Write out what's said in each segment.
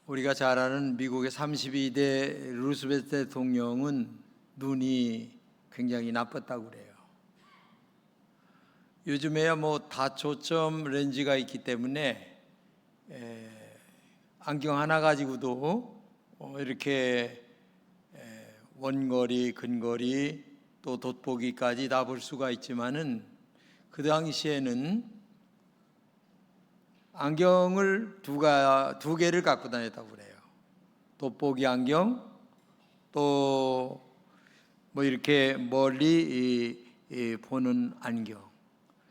우리가 잘 아는 미국의 32대 루스벨트 대통령은 눈이 굉장히 나빴다고 그래요. 요즘에야 뭐 다초점 렌즈가 있기 때문에 안경 하나 가지고도 이렇게 원거리, 근거리 또 돋보기까지 다 볼 수가 있지만은 그 당시에는 안경을 두 개를 갖고 다녔다고 그래요. 돋보기 안경, 또 뭐 이렇게 멀리 보는 안경.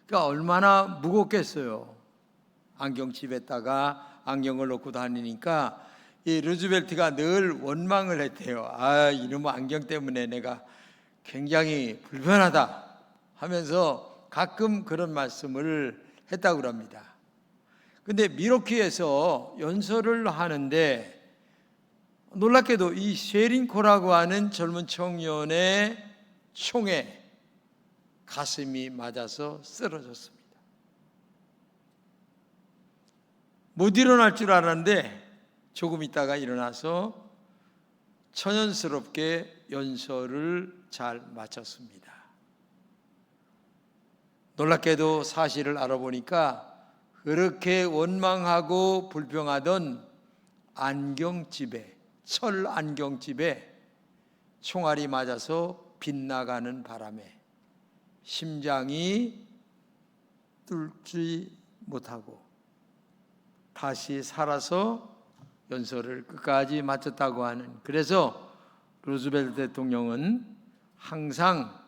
그러니까 얼마나 무겁겠어요. 안경집에다가 안경을 넣고 다니니까 이 루즈벨트가 늘 원망을 했대요. 이놈의 안경 때문에 내가 굉장히 불편하다 하면서 가끔 그런 말씀을 했다고 합니다. 근데 밀워키에서 연설을 하는데 놀랍게도 이 쉐링코라고 하는 젊은 청년의 총에 가슴이 맞아서 쓰러졌습니다. 못 일어날 줄 알았는데 조금 있다가 일어나서 천연스럽게 연설을 잘 마쳤습니다. 놀랍게도 사실을 알아보니까 그렇게 원망하고 불평하던 안경집에, 철 안경집에 총알이 맞아서 빗나가는 바람에 심장이 뚫지 못하고 다시 살아서 연설을 끝까지 마쳤다고 하는, 그래서 루즈벨트 대통령은 항상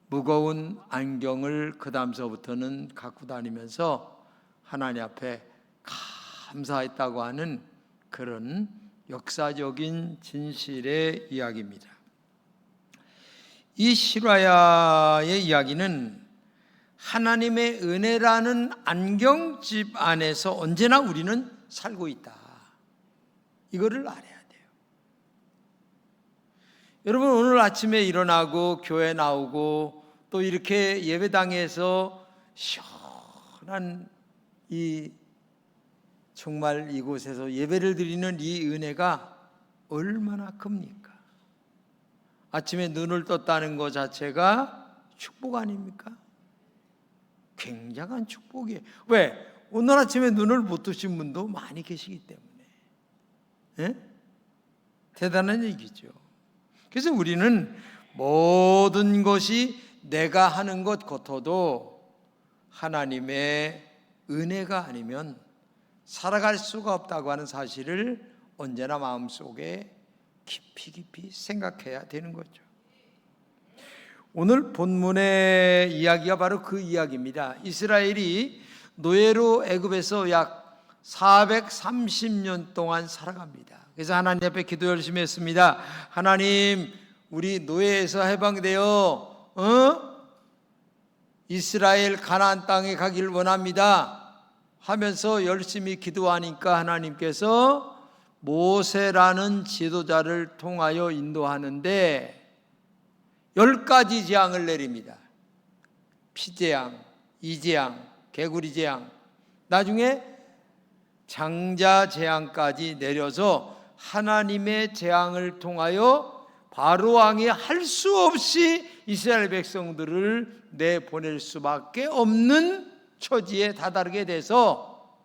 무거운 안경을 그 다음서부터는 갖고 다니면서 하나님 앞에 감사했다고 하는 그런 역사적인 진실의 이야기입니다. 이 실화야의 이야기는 하나님의 은혜라는 안경집 안에서 언제나 우리는 살고 있다. 이거를 알아야 돼요. 여러분, 오늘 아침에 일어나고 교회 나오고 또 이렇게 예배당에서 시원한 정말 이곳에서 예배를 드리는 이 은혜가 얼마나 큽니까? 아침에 눈을 떴다는 것 자체가 축복 아닙니까? 굉장한 축복이에요. 왜? 오늘 아침에 눈을 못 뜨신 분도 많이 계시기 때문에. 대단한 얘기죠. 그래서 우리는 모든 것이 내가 하는 것 같아도 하나님의 은혜가 아니면 살아갈 수가 없다고 하는 사실을 언제나 마음속에 깊이 생각해야 되는 거죠. 오늘 본문의 이야기가 바로 그 이야기입니다. 이스라엘이 노예로 애굽에서 약 430년 동안 살아갑니다. 그래서 하나님 앞에 기도 열심히 했습니다. 하나님, 우리 노예에서 해방되어 이스라엘 가나안 땅에 가길 원합니다 하면서 열심히 기도하니까 하나님께서 모세라는 지도자를 통하여 인도하는데 10가지 재앙을 내립니다. 피재앙, 이재앙, 개구리재앙, 나중에 장자재앙까지 내려서 하나님의 재앙을 통하여 바로 왕이 할 수 없이 이스라엘 백성들을 내보낼 수밖에 없는 처지에 다다르게 돼서,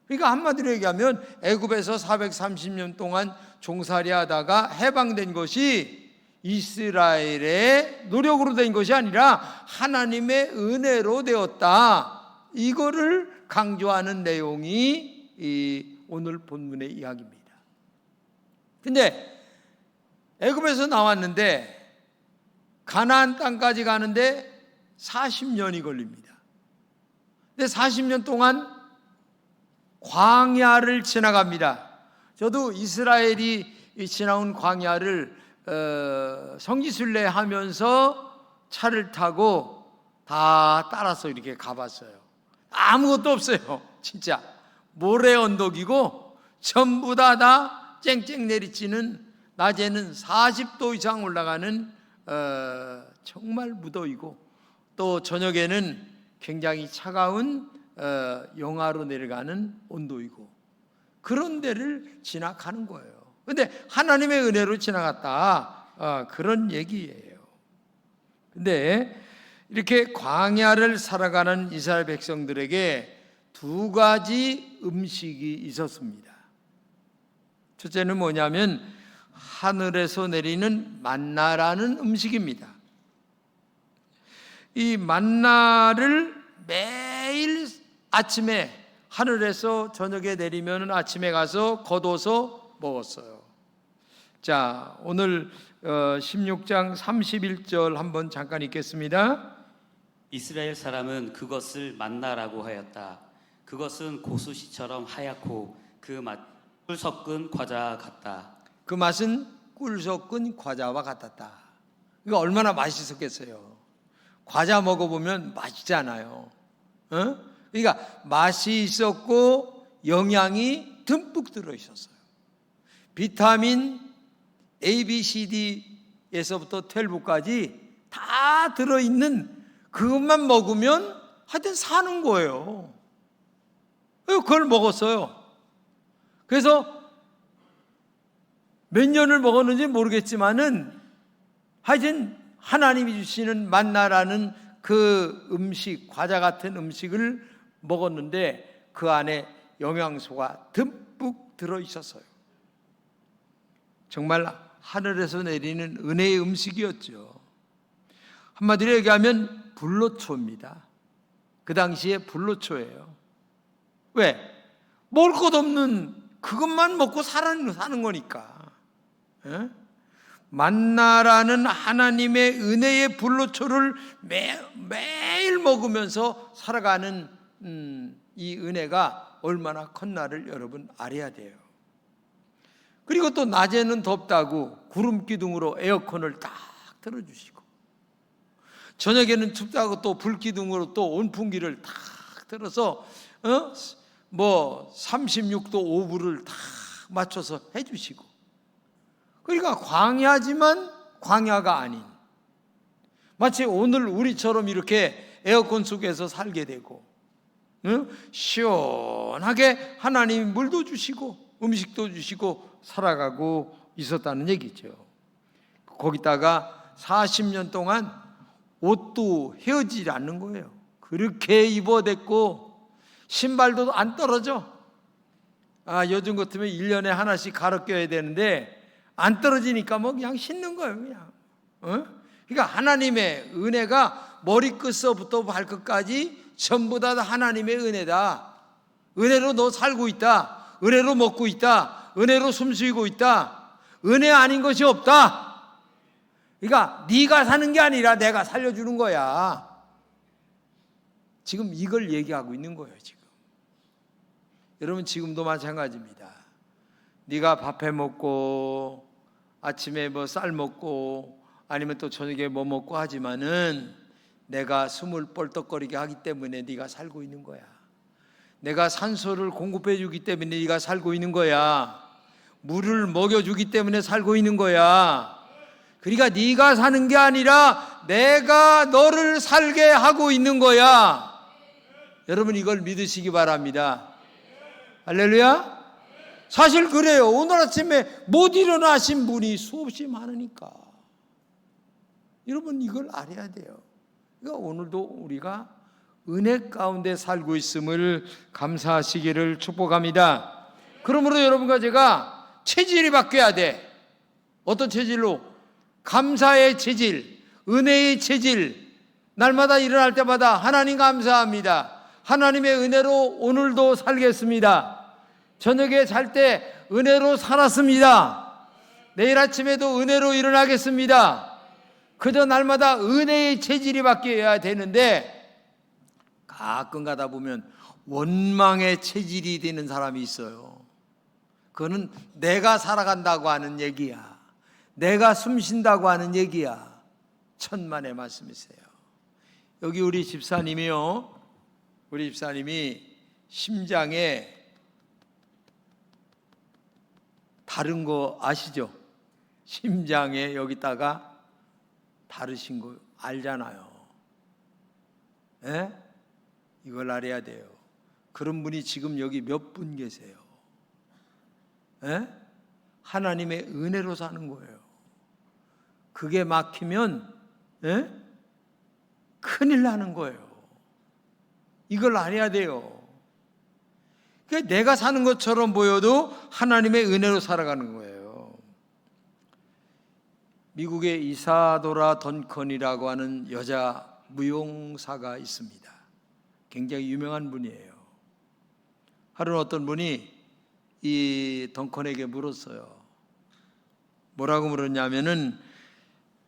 그러니까 한마디로 얘기하면 애굽에서 430년 동안 종살이 하다가 해방된 것이 이스라엘의 노력으로 된 것이 아니라 하나님의 은혜로 되었다. 이거를 강조하는 내용이 이 오늘 본문의 이야기입니다. 근데 애굽에서 나왔는데 가나안 땅까지 가는데 40년이 걸립니다. 근데 40년 동안 광야를 지나갑니다. 저도 이스라엘이 지나온 광야를 성지순례 하면서 차를 타고 다 따라서 이렇게 가봤어요. 아무것도 없어요. 진짜 모래 언덕이고 전부 다 쨍쨍 내리치는, 낮에는 40도 이상 올라가는 정말 무더위고, 또 저녁에는 굉장히 차가운 영하로 내려가는 온도이고, 그런 데를 지나가는 거예요. 근데 하나님의 은혜로 지나갔다, 그런 얘기예요. 근데 이렇게 광야를 살아가는 이스라엘 백성들에게 두 가지 음식이 있었습니다. 첫째는 뭐냐면 하늘에서 내리는 만나라는 음식입니다. 이 만나를 매일 아침에 하늘에서 저녁에 내리면 아침에 가서 거둬서 먹었어요. 자, 오늘 16장 31절 한번 잠깐 읽겠습니다. 이스라엘 사람은 그것을 만나라고 하였다. 그것은 고수시처럼 하얗고 그 맛 꿀 섞은 과자 같다. 그 맛은 꿀 섞은 과자와 같았다. 이거 얼마나 맛있었겠어요. 과자 먹어보면 맛있잖아요. 그러니까 맛이 있었고 영양이 듬뿍 들어있었어요. 비타민 A, B, C, D에서부터 12까지 다 들어있는 그것만 먹으면 하여튼 사는 거예요. 그걸 먹었어요. 그래서 몇 년을 먹었는지 모르겠지만은 하여튼 하나님이 주시는 만나라는 그 음식, 과자 같은 음식을 먹었는데 그 안에 영양소가 듬뿍 들어있었어요. 정말 하늘에서 내리는 은혜의 음식이었죠. 한마디로 얘기하면 불로초입니다. 그 당시에 불로초예요. 왜? 먹을 것 없는 그것만 먹고 사는 거니까. 만나라는 하나님의 은혜의 불로초를 매일 먹으면서 살아가는 이 은혜가 얼마나 컸나를 여러분 알아야 돼요. 그리고 또 낮에는 덥다고 구름 기둥으로 에어컨을 딱 틀어주시고, 저녁에는 춥다고 또 불기둥으로 또 온풍기를 딱 틀어서 36도 5분을 다 맞춰서 해주시고, 그러니까 광야지만 광야가 아닌, 마치 오늘 우리처럼 이렇게 에어컨 속에서 살게 되고, 시원하게 하나님이 물도 주시고 음식도 주시고 살아가고 있었다는 얘기죠. 거기다가 40년 동안 옷도 헤어지지 않는 거예요. 그렇게 입어댔고 신발도 안 떨어져. 요즘 같으면 1년에 하나씩 갈아 껴야 되는데 안 떨어지니까 뭐 그냥 신는 거예요, 그냥. 그러니까 하나님의 은혜가 머리끝서부터 발끝까지 전부 다 하나님의 은혜다. 은혜로 너 살고 있다. 은혜로 먹고 있다. 은혜로 숨쉬고 있다. 은혜 아닌 것이 없다. 그러니까 네가 사는 게 아니라 내가 살려주는 거야. 지금 이걸 얘기하고 있는 거예요, 지금. 여러분 지금도 마찬가지입니다. 네가 밥해 먹고 아침에 뭐 쌀 먹고 아니면 또 저녁에 뭐 먹고 하지만은 내가 숨을 뻘떡거리게 하기 때문에 네가 살고 있는 거야. 내가 산소를 공급해 주기 때문에 네가 살고 있는 거야. 물을 먹여 주기 때문에 살고 있는 거야. 그러니까 네가 사는 게 아니라 내가 너를 살게 하고 있는 거야. 여러분 이걸 믿으시기 바랍니다. 할렐루야. 사실 그래요. 오늘 아침에 못 일어나신 분이 수없이 많으니까. 여러분 이걸 알아야 돼요. 그러니까 오늘도 우리가 은혜 가운데 살고 있음을 감사하시기를 축복합니다. 그러므로 여러분과 제가 체질이 바뀌어야 돼. 어떤 체질로? 감사의 체질, 은혜의 체질. 날마다 일어날 때마다 하나님 감사합니다. 하나님의 은혜로 오늘도 살겠습니다. 저녁에 잘 때 은혜로 살았습니다. 내일 아침에도 은혜로 일어나겠습니다. 그저 날마다 은혜의 체질이 바뀌어야 되는데 가끔 가다 보면 원망의 체질이 되는 사람이 있어요. 그거는 내가 살아간다고 하는 얘기야. 내가 숨쉰다고 하는 얘기야. 천만의 말씀이세요. 여기 우리 집사님이요. 우리 집사님이 심장에 다른 거 아시죠? 심장에 여기다가 다르신 거 알잖아요. 이걸 알아야 돼요. 그런 분이 지금 여기 몇 분 계세요. 에? 하나님의 은혜로 사는 거예요. 그게 막히면 큰일 나는 거예요. 이걸 알아야 돼요. 그러니까 내가 사는 것처럼 보여도 하나님의 은혜로 살아가는 거예요. 미국의 이사도라 던컨이라고 하는 여자 무용사가 있습니다. 굉장히 유명한 분이에요. 하루는 어떤 분이 이 던컨에게 물었어요. 뭐라고 물었냐면은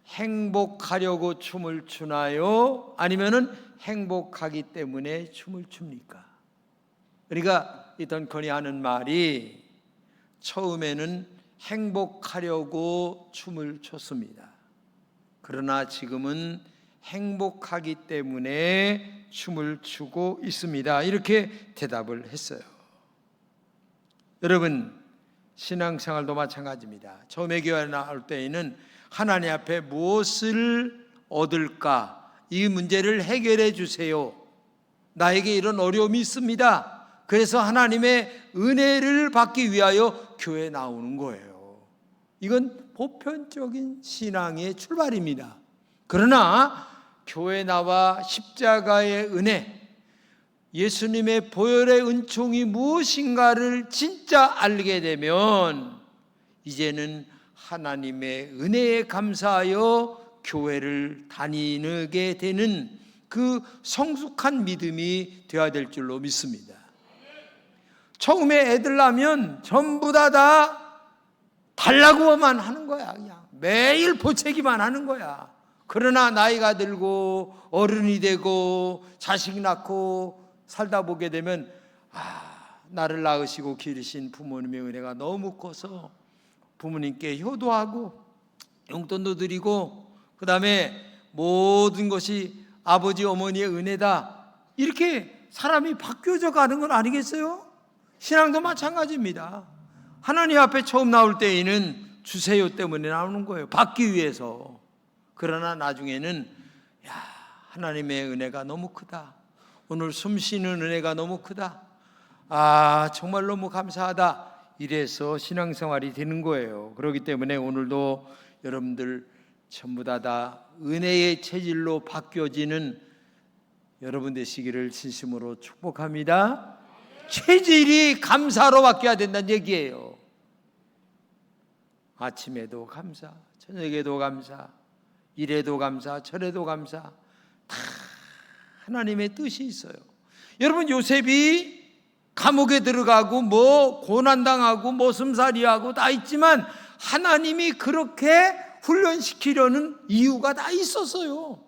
행복하려고 춤을 추나요? 아니면은 행복하기 때문에 춤을 춥니까? 그러니까 이 던컨이 하는 말이 처음에는 행복하려고 춤을 췄습니다. 그러나 지금은 행복하기 때문에 춤을 추고 있습니다. 이렇게 대답을 했어요. 여러분, 신앙생활도 마찬가지입니다. 처음에 교회에 나올 때에는 하나님 앞에 무엇을 얻을까? 이 문제를 해결해 주세요. 나에게 이런 어려움이 있습니다. 그래서 하나님의 은혜를 받기 위하여 교회에 나오는 거예요. 이건 보편적인 신앙의 출발입니다. 그러나 교회에 나와 십자가의 은혜, 예수님의 보혈의 은총이 무엇인가를 진짜 알게 되면 이제는 하나님의 은혜에 감사하여 교회를 다니게 되는 그 성숙한 믿음이 되어야 될 줄로 믿습니다. 처음에 애들 낳으면 전부 다 달라고만 하는 거야. 그냥 매일 보채기만 하는 거야. 그러나 나이가 들고 어른이 되고 자식 낳고 살다 보게 되면 나를 낳으시고 기르신 부모님의 은혜가 너무 커서 부모님께 효도하고 용돈도 드리고 그 다음에 모든 것이 아버지 어머니의 은혜다, 이렇게 사람이 바뀌어져 가는 건 아니겠어요? 신앙도 마찬가지입니다. 하나님 앞에 처음 나올 때에는 주세요 때문에 나오는 거예요. 받기 위해서. 그러나 나중에는 하나님의 은혜가 너무 크다, 오늘 숨 쉬는 은혜가 너무 크다, 정말 너무 감사하다, 이래서 신앙생활이 되는 거예요. 그렇기 때문에 오늘도 여러분들 전부 다 은혜의 체질로 바뀌어지는 여러분 되시기를 진심으로 축복합니다. 체질이 감사로 바뀌어야 된다는 얘기예요. 아침에도 감사, 저녁에도 감사, 일에도 감사, 절에도 감사, 다 하나님의 뜻이 있어요. 여러분, 요셉이 감옥에 들어가고 고난당하고 모슴살이하고 다 있지만 하나님이 그렇게 훈련시키려는 이유가 다 있었어요.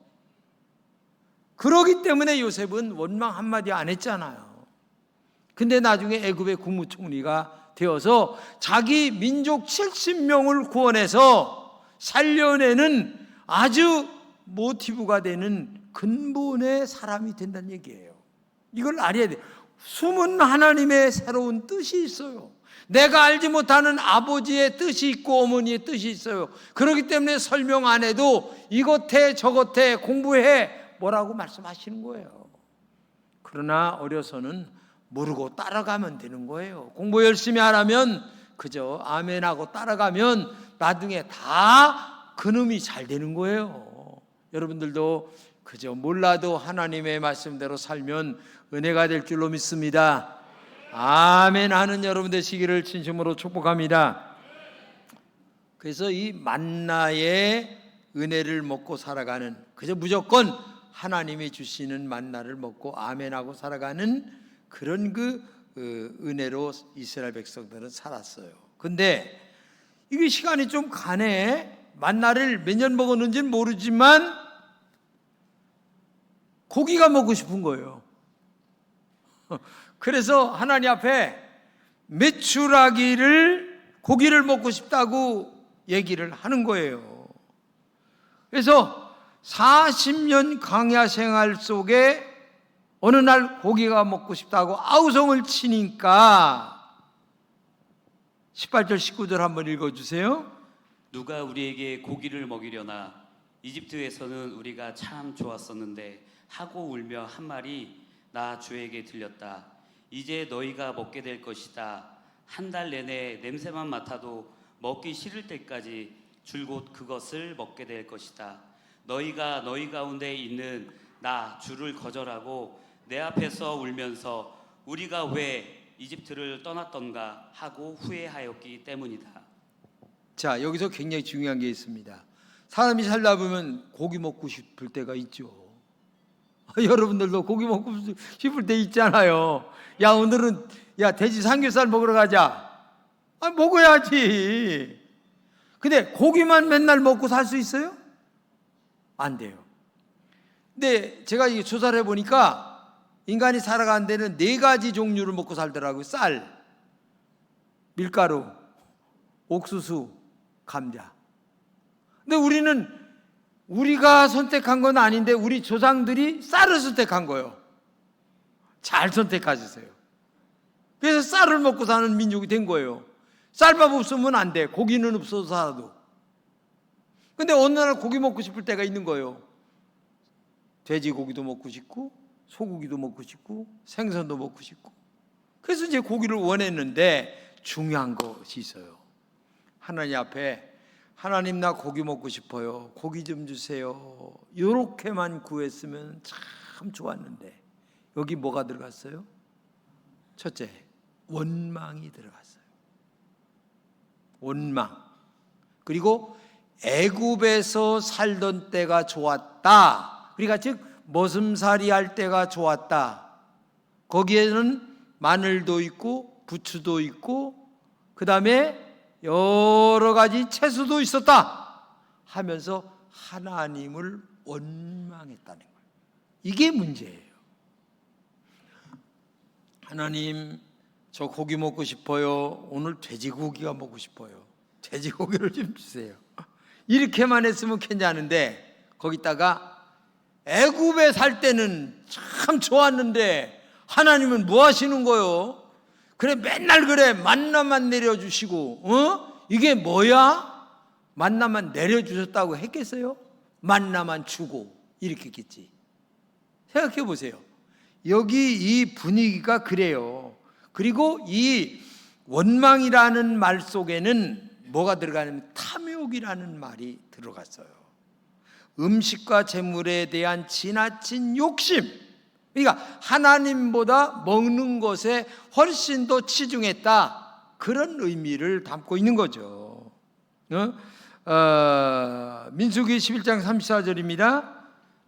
그러기 때문에 요셉은 원망 한마디 안 했잖아요. 근데 나중에 애굽의 국무총리가 되어서 자기 민족 70명을 구원해서 살려내는 아주 모티브가 되는 근본의 사람이 된다는 얘기예요. 이걸 알아야 돼요. 숨은 하나님의 새로운 뜻이 있어요. 내가 알지 못하는 아버지의 뜻이 있고 어머니의 뜻이 있어요. 그렇기 때문에 설명 안 해도 이것 해 저것 해 공부해 뭐라고 말씀하시는 거예요. 그러나 어려서는 모르고 따라가면 되는 거예요. 공부 열심히 하라면 그저 아멘하고 따라가면 나중에 다 그놈이 잘 되는 거예요. 여러분들도 그저 몰라도 하나님의 말씀대로 살면 은혜가 될 줄로 믿습니다. 아멘 하는 여러분 되시기를 진심으로 축복합니다. 그래서 이 만나의 은혜를 먹고 살아가는, 그저 무조건 하나님이 주시는 만나를 먹고 아멘하고 살아가는 그런 은혜로 이스라엘 백성들은 살았어요. 근데 이게 시간이 좀 가네. 만나를 몇 년 먹었는지는 모르지만 고기가 먹고 싶은 거예요. 그래서 하나님 앞에 메추라기를, 고기를 먹고 싶다고 얘기를 하는 거예요. 그래서 40년 광야 생활 속에 어느 날 고기가 먹고 싶다고 아우성을 치니까 18절 19절 한번 읽어주세요. 누가 우리에게 고기를 먹이려나? 이집트에서는 우리가 참 좋았었는데 하고 울며 한 말이 나 주에게 들렸다. 이제 너희가 먹게 될 것이다. 한 달 내내 냄새만 맡아도 먹기 싫을 때까지 줄곧 그것을 먹게 될 것이다. 너희가 너희 가운데 있는 나 주를 거절하고 내 앞에서 울면서 우리가 왜 이집트를 떠났던가 하고 후회하였기 때문이다. 자, 여기서 굉장히 중요한 게 있습니다. 사람이 살다 보면 고기 먹고 싶을 때가 있죠. 여러분들도 고기 먹고 싶을 때 있잖아요. 야, 오늘은 돼지 삼겹살 먹으러 가자. 먹어야지. 근데 고기만 맨날 먹고 살 수 있어요? 안 돼요. 근데 제가 이 조사를 해보니까 인간이 살아가는 데는 4가지 종류를 먹고 살더라고요. 쌀, 밀가루, 옥수수, 감자. 근데 우리가 선택한 건 아닌데 우리 조상들이 쌀을 선택한 거예요. 잘 선택하셨어요. 그래서 쌀을 먹고 사는 민족이 된 거예요. 쌀밥 없으면 안 돼. 고기는 없어도 살아도. 근데 어느 날 고기 먹고 싶을 때가 있는 거예요. 돼지고기도 먹고 싶고 소고기도 먹고 싶고 생선도 먹고 싶고. 그래서 이제 고기를 원했는데 중요한 것이 있어요. 하나님 앞에 하나님 나 고기 먹고 싶어요. 고기 좀 주세요. 이렇게만 구했으면 참 좋았는데 여기 뭐가 들어갔어요? 첫째, 원망이 들어갔어요. 원망. 그리고 애굽에서 살던 때가 좋았다. 그러니까 즉 머슴살이 할 때가 좋았다. 거기에는 마늘도 있고 부추도 있고 그 다음에 여러 가지 채소도 있었다 하면서 하나님을 원망했다는 거예요. 이게 문제예요. 하나님, 저 고기 먹고 싶어요. 오늘 돼지고기가 먹고 싶어요. 돼지고기를 좀 주세요. 이렇게만 했으면 괜찮은데 거기다가 애굽에 살 때는 참 좋았는데 하나님은 뭐 하시는 거요? 그래 맨날 그래 만나만 내려주시고 이게 뭐야? 만나만 내려주셨다고 했겠어요? 만나만 주고 이렇게 했겠지. 생각해 보세요. 여기 이 분위기가 그래요. 그리고 이 원망이라는 말 속에는 뭐가 들어가냐면 탐욕이라는 말이 들어갔어요. 음식과 재물에 대한 지나친 욕심. 그러니까 하나님보다 먹는 것에 훨씬 더 치중했다. 그런 의미를 담고 있는 거죠. 민수기 11장 34절입니다.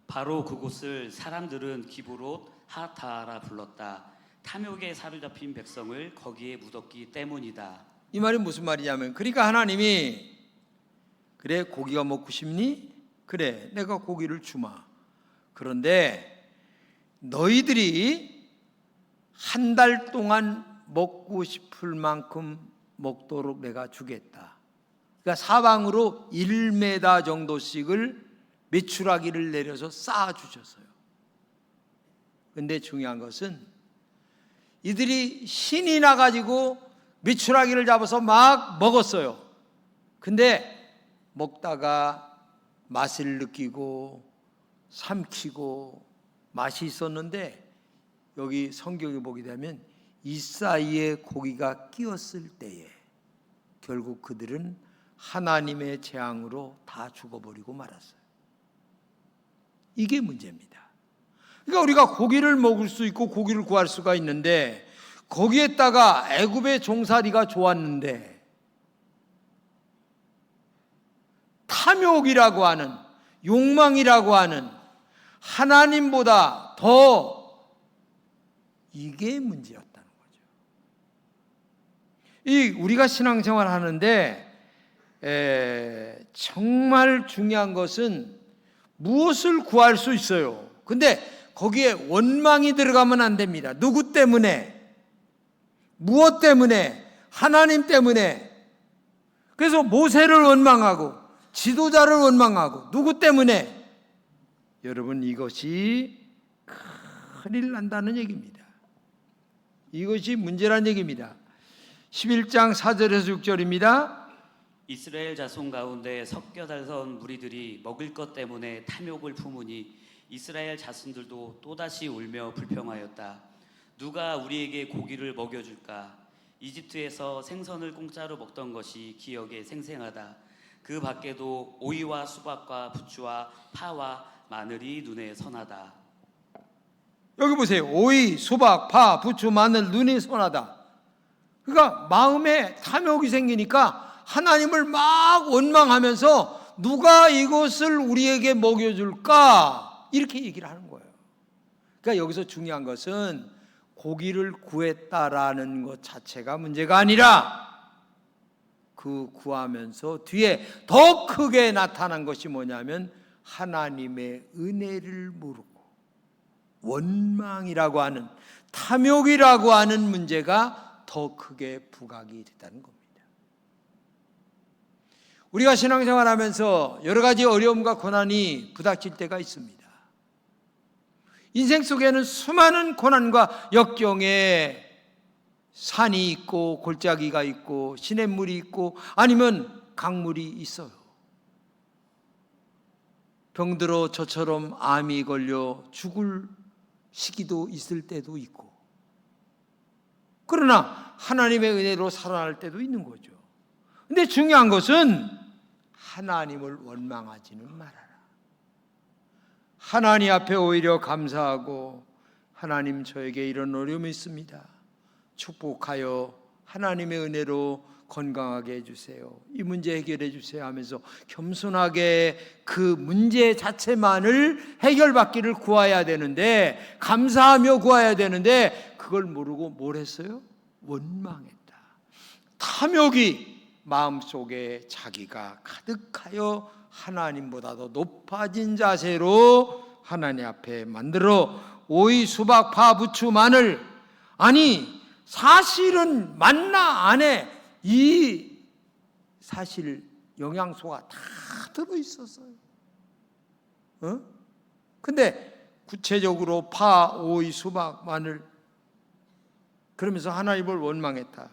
바로 그곳을 사람들은 기브롯 하타라 불렀다. 탐욕에 사로잡힌 백성을 거기에 묻었기 때문이다. 이 말이 무슨 말이냐면 그러니까 하나님이 그래 고기가 먹고 싶니? 그래 내가 고기를 주마. 그런데 너희들이 한 달 동안 먹고 싶을 만큼 먹도록 내가 주겠다. 그러니까 사방으로 1m 정도씩을 메추라기를 내려서 쌓아 주셨어요. 근데 중요한 것은 이들이 신이 나가지고 메추라기를 잡아서 막 먹었어요. 근데 먹다가 맛을 느끼고 삼키고 맛이 있었는데 여기 성경에 보게 되면 이 사이에 고기가 끼었을 때에 결국 그들은 하나님의 재앙으로 다 죽어버리고 말았어요. 이게 문제입니다. 그러니까 우리가 고기를 먹을 수 있고 고기를 구할 수가 있는데 거기에다가 애굽의 종살이가 좋았는데 탐욕이라고 하는 욕망이라고 하는 하나님보다 더 이게 문제였다는 거죠. 이 우리가 신앙생활 하는데 정말 중요한 것은 무엇을 구할 수 있어요. 근데 거기에 원망이 들어가면 안 됩니다. 누구 때문에? 무엇 때문에? 하나님 때문에. 그래서 모세를 원망하고 지도자를 원망하고 누구 때문에? 여러분 이것이 큰일 난다는 얘기입니다. 이것이 문제란 얘기입니다. 11장 4절에서 6절입니다. 이스라엘 자손 가운데 섞여 살던 무리들이 먹을 것 때문에 탐욕을 품으니 이스라엘 자손들도 또다시 울며 불평하였다. 누가 우리에게 고기를 먹여줄까? 이집트에서 생선을 공짜로 먹던 것이 기억에 생생하다. 그 밖에도 오이와 수박과 부추와 파와 마늘이 눈에 선하다. 여기 보세요. 오이, 수박, 파, 부추, 마늘, 눈이 선하다. 그러니까 마음에 탐욕이 생기니까 하나님을 막 원망하면서 누가 이것을 우리에게 먹여줄까? 이렇게 얘기를 하는 거예요. 그러니까 여기서 중요한 것은 고기를 구했다라는 것 자체가 문제가 아니라 그 구하면서 뒤에 더 크게 나타난 것이 뭐냐면 하나님의 은혜를 모르고 원망이라고 하는, 탐욕이라고 하는 문제가 더 크게 부각이 됐다는 겁니다. 우리가 신앙생활하면서 여러 가지 어려움과 고난이 부닥칠 때가 있습니다. 인생 속에는 수많은 고난과 역경에 산이 있고 골짜기가 있고 시냇물이 있고 아니면 강물이 있어요. 병들어 저처럼 암이 걸려 죽을 시기도 있을 때도 있고, 그러나 하나님의 은혜로 살아날 때도 있는 거죠. 근데 중요한 것은 하나님을 원망하지는 말아라. 하나님 앞에 오히려 감사하고, 하나님 저에게 이런 어려움이 있습니다, 축복하여 하나님의 은혜로 건강하게 해주세요, 이 문제 해결해 주세요 하면서 겸손하게 그 문제 자체만을 해결받기를 구해야 되는데, 감사하며 구해야 되는데, 그걸 모르고 뭘 했어요? 원망했다. 탐욕이 마음속에 자기가 가득하여 하나님보다도 높아진 자세로 하나님 앞에 만들어 오이, 수박, 파, 부추, 마늘, 아니 사실은 만나 안에 이 사실 영양소가 다 들어있었어요. 근데 구체적으로 파, 오이, 수박, 마늘, 그러면서 하나님을 원망했다.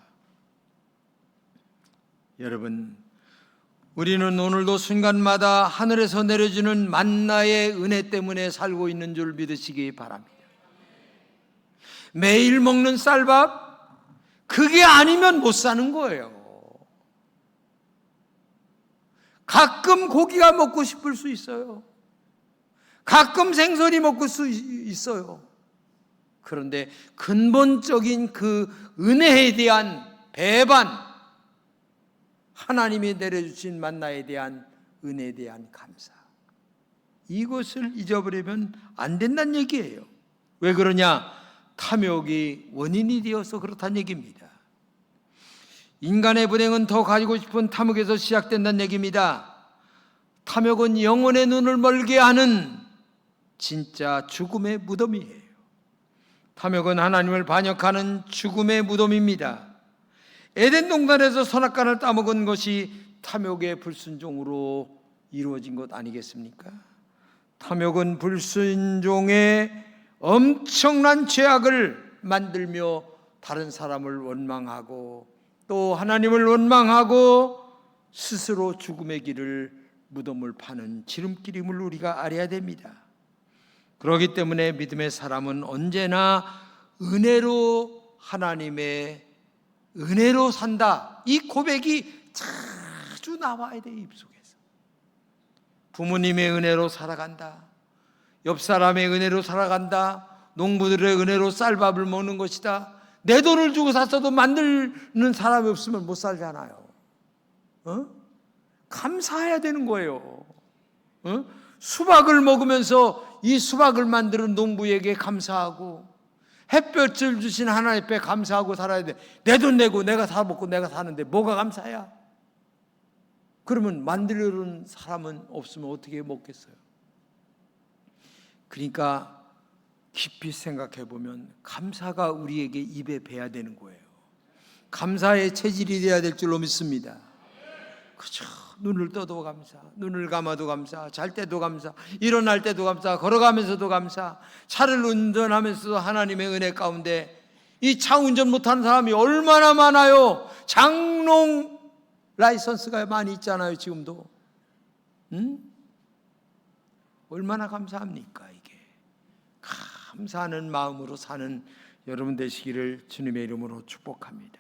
여러분, 우리는 오늘도 순간마다 하늘에서 내려주는 만나의 은혜 때문에 살고 있는 줄 믿으시기 바랍니다. 매일 먹는 쌀밥, 그게 아니면 못 사는 거예요. 가끔 고기가 먹고 싶을 수 있어요. 가끔 생선이 먹고 수 있어요. 그런데 근본적인 그 은혜에 대한 배반, 하나님이 내려주신 만나에 대한 은혜에 대한 감사, 이것을 잊어버리면 안 된다는 얘기예요. 왜 그러냐? 탐욕이 원인이 되어서 그렇다는 얘기입니다. 인간의 불행은 더 가지고 싶은 탐욕에서 시작된다는 얘기입니다. 탐욕은 영혼의 눈을 멀게 하는 진짜 죽음의 무덤이에요. 탐욕은 하나님을 반역하는 죽음의 무덤입니다. 에덴 동산에서 선악과를 따먹은 것이 탐욕의 불순종으로 이루어진 것 아니겠습니까? 탐욕은 불순종의 엄청난 죄악을 만들며 다른 사람을 원망하고 또 하나님을 원망하고 스스로 죽음의 길을, 무덤을 파는 지름길임을 우리가 알아야 됩니다. 그렇기 때문에 믿음의 사람은 언제나 은혜로, 하나님의 은혜로 산다, 이 고백이 자주 나와야 돼, 입속에서. 부모님의 은혜로 살아간다, 옆 사람의 은혜로 살아간다, 농부들의 은혜로 쌀밥을 먹는 것이다. 내 돈을 주고 샀어도 만드는 사람이 없으면 못 살잖아요. 감사해야 되는 거예요. 수박을 먹으면서 이 수박을 만드는 농부에게 감사하고, 햇볕을 주신 하나님 앞에 감사하고 살아야 돼. 내 돈 내고 내가 사 먹고 내가 사는데 뭐가 감사야? 그러면 만들려는 사람은 없으면 어떻게 먹겠어요? 그러니까 깊이 생각해 보면 감사가 우리에게 입에 배야 되는 거예요. 감사의 체질이 되어야 될 줄로 믿습니다. 그죠? 눈을 떠도 감사, 눈을 감아도 감사, 잘 때도 감사, 일어날 때도 감사, 걸어가면서도 감사, 차를 운전하면서도 하나님의 은혜 가운데. 이 차 운전 못하는 사람이 얼마나 많아요. 장롱 라이선스가 많이 있잖아요, 지금도. 얼마나 감사합니까, 이게. 감사하는 마음으로 사는 여러분 되시기를 주님의 이름으로 축복합니다.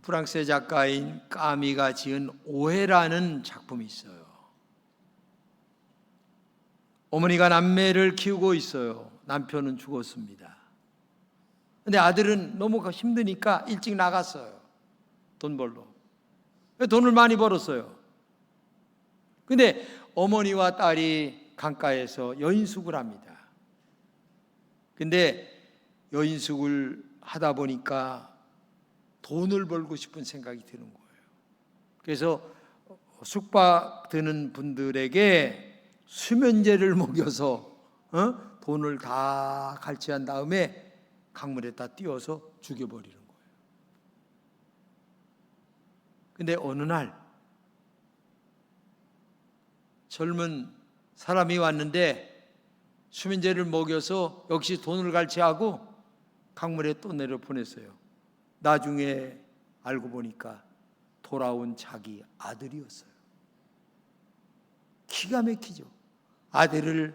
프랑스의 작가인 까미가 지은 오해라는 작품이 있어요. 어머니가 남매를 키우고 있어요. 남편은 죽었습니다. 근데 아들은 너무 힘드니까 일찍 나갔어요. 돈 벌러. 돈을 많이 벌었어요. 근데 어머니와 딸이 강가에서 여인숙을 합니다. 근데 여인숙을 하다 보니까 돈을 벌고 싶은 생각이 드는 거예요. 그래서 숙박 드는 분들에게 수면제를 먹여서 돈을 다 갈취한 다음에 강물에다 띄워서 죽여버리는 거예요. 근데 어느 날 젊은 사람이 왔는데 수면제를 먹여서 역시 돈을 갈취하고 강물에 또 내려 보냈어요. 나중에 알고 보니까 돌아온 자기 아들이었어요. 기가 막히죠. 아들을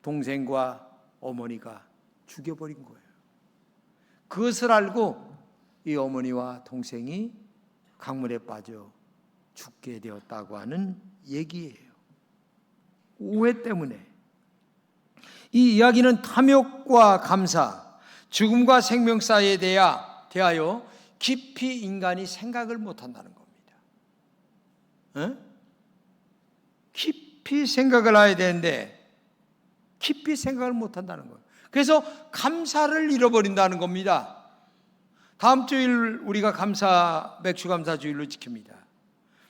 동생과 어머니가 죽여버린 거예요. 그것을 알고 이 어머니와 동생이 강물에 빠져 죽게 되었다고 하는 얘기예요. 오해 때문에. 이 이야기는 탐욕과 감사, 죽음과 생명 사이에 대하여 깊이 인간이 생각을 못한다는 겁니다. 깊이 생각을 해야 되는데 깊이 생각을 못한다는 거예요. 그래서 감사를 잃어버린다는 겁니다. 다음 주일 우리가 맥주 감사 주일로 지킵니다.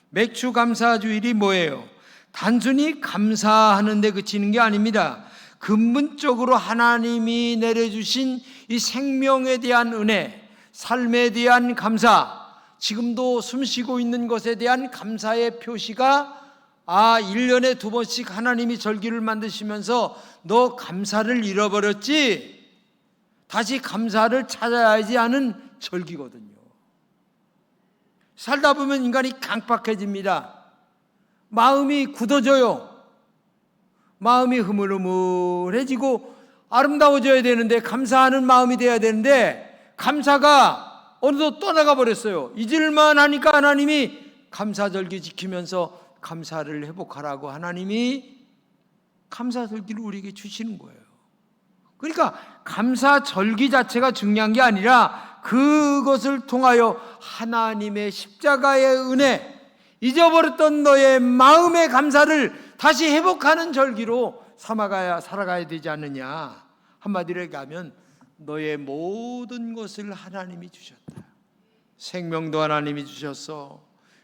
맥주 감사 주일이 뭐예요? 단순히 감사하는 데 그치는 게 아닙니다. 근본적으로 하나님이 내려주신 이 생명에 대한 은혜, 삶에 대한 감사, 지금도 숨쉬고 있는 것에 대한 감사의 표시가 1년에 2번씩 하나님이 절기를 만드시면서 너 감사를 잃어버렸지? 다시 감사를 찾아야지 하는 절기거든요. 살다 보면 인간이 강팍해집니다. 마음이 굳어져요. 마음이 흐물흐물해지고 아름다워져야 되는데, 감사하는 마음이 돼야 되는데 감사가 어느덧 떠나가 버렸어요. 잊을만 하니까 하나님이 감사절기 지키면서 감사를 회복하라고 하나님이 감사절기를 우리에게 주시는 거예요. 그러니까 감사절기 자체가 중요한 게 아니라 그것을 통하여 하나님의 십자가의 은혜, 잊어버렸던 너의 마음의 감사를 다시 회복하는 절기로 살아가야 되지 않느냐. 한마디로 얘기하면 너의 모든 것을 하나님이 주셨다. 생명도 하나님이 주셨어.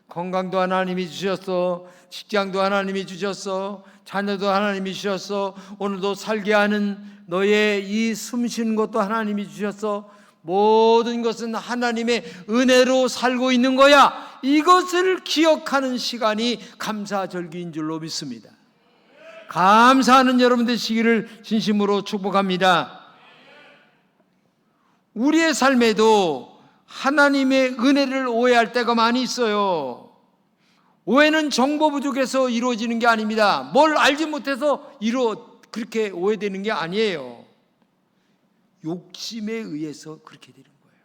건강도 하나님이 주셨어. 직장도 하나님이 주셨어. 자녀도 하나님이 주셨어. 오늘도 살게 하는 너의 이 숨쉬는 것도 하나님이 주셨어. 모든 것은 하나님의 은혜로 살고 있는 거야. 이것을 기억하는 시간이 감사절기인 줄로 믿습니다. 감사하는 여러분 되시기를 진심으로 축복합니다. 우리의 삶에도 하나님의 은혜를 오해할 때가 많이 있어요. 오해는 정보 부족에서 이루어지는 게 아닙니다. 뭘 알지 못해서 그렇게 오해되는 게 아니에요. 욕심에 의해서 그렇게 되는 거예요.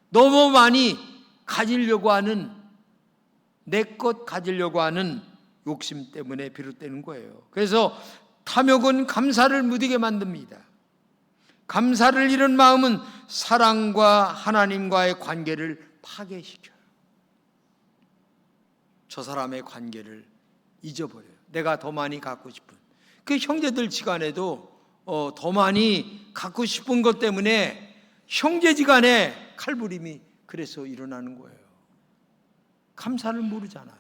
너무 많이 가지려고 하는, 내 것 가지려고 하는 욕심 때문에 비롯되는 거예요. 그래서 탐욕은 감사를 무디게 만듭니다. 감사를 잃은 마음은 사랑과 하나님과의 관계를 파괴시켜요. 저 사람의 관계를 잊어버려요. 내가 더 많이 갖고 싶은, 그 형제들 지간에도 더 많이 갖고 싶은 것 때문에 형제지간에 칼부림이 그래서 일어나는 거예요. 감사를 모르잖아요.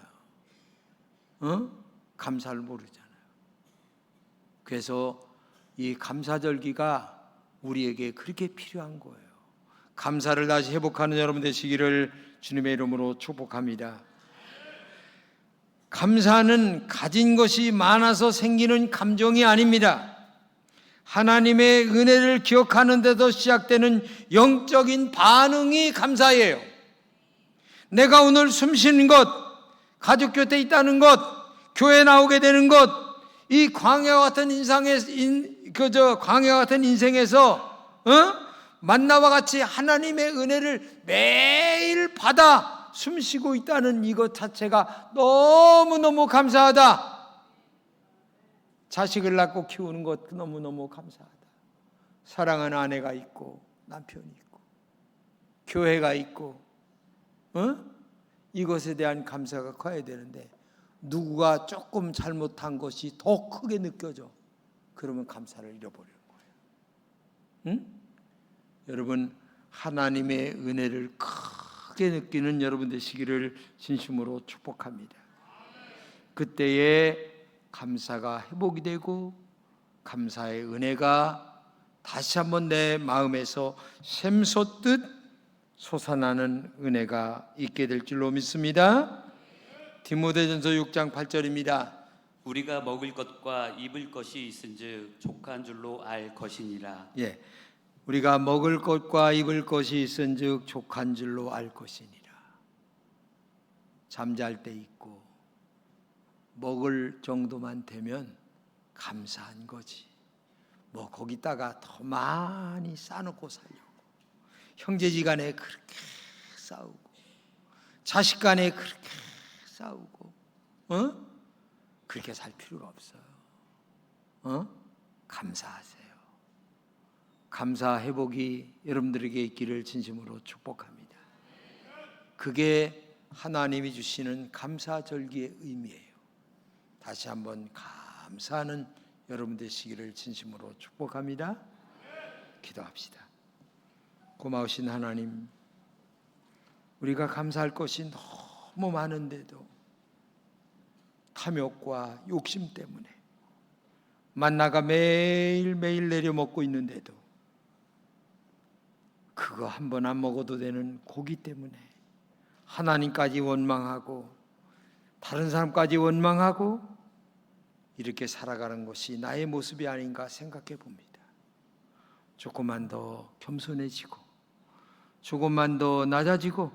감사를 모르잖아요. 그래서 이 감사절기가 우리에게 그렇게 필요한 거예요. 감사를 다시 회복하는 여러분 되시기를 주님의 이름으로 축복합니다. 감사는 가진 것이 많아서 생기는 감정이 아닙니다. 하나님의 은혜를 기억하는 데서 시작되는 영적인 반응이 감사예요. 내가 오늘 숨쉬는 것, 가족 곁에 있다는 것, 교회 나오게 되는 것, 이 광야와 같은 광야와 같은 인생에서 만나와 같이 하나님의 은혜를 매일 은혜를 받아 숨쉬고 있다는 이것 자체가 너무너무 감사하다. 자식을 낳고 키우는 것도 너무너무 감사하다. 사랑하는 아내가 있고 남편이 있고 교회가 있고 이것에 대한 감사가 커야 되는데 누구가 조금 잘못한 것이 더 크게 느껴져. 그러면 감사를 잃어버리는 거예요. 여러분, 하나님의 은혜를 크게 느끼는 여러분 되시기를 진심으로 축복합니다. 그때에 감사가 회복이 되고 감사의 은혜가 다시 한번 내 마음에서 샘솟듯 솟아나는 은혜가 있게 될 줄로 믿습니다. 디모데전서 6장 8절입니다. 우리가 먹을 것과 입을 것이 있은즉 족한 줄로 알 것이니라. 예, 우리가 먹을 것과 입을 것이 있은즉 족한 줄로 알 것이니라. 잠잘 때 있고 먹을 정도만 되면 감사한 거지. 뭐 거기다가 더 많이 싸놓고 살려고, 형제지간에 그렇게 싸우고 자식 간에 그렇게 싸우고 그렇게 살 필요가 없어요. 감사하세요. 감사 회복이 여러분들에게 있기를 진심으로 축복합니다. 그게 하나님이 주시는 감사절기의 의미예요. 다시 한번 감사하는 여러분 되시기를 진심으로 축복합니다. 기도합시다. 고마우신 하나님, 우리가 감사할 것이 너무 많은데도 탐욕과 욕심 때문에 만나가 매일매일 내려 먹고 있는데도 그거 한 번 안 먹어도 되는 고기 때문에 하나님까지 원망하고 다른 사람까지 원망하고 이렇게 살아가는 것이 나의 모습이 아닌가 생각해 봅니다. 조금만 더 겸손해지고 조금만 더 낮아지고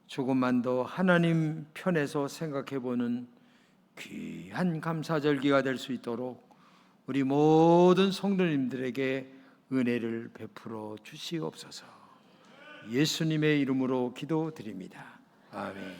조금만 더 하나님 편에서 생각해 보는 귀한 감사절기가 될 수 있도록 우리 모든 성도님들에게 은혜를 베풀어 주시옵소서. 예수님의 이름으로 기도드립니다. 아멘.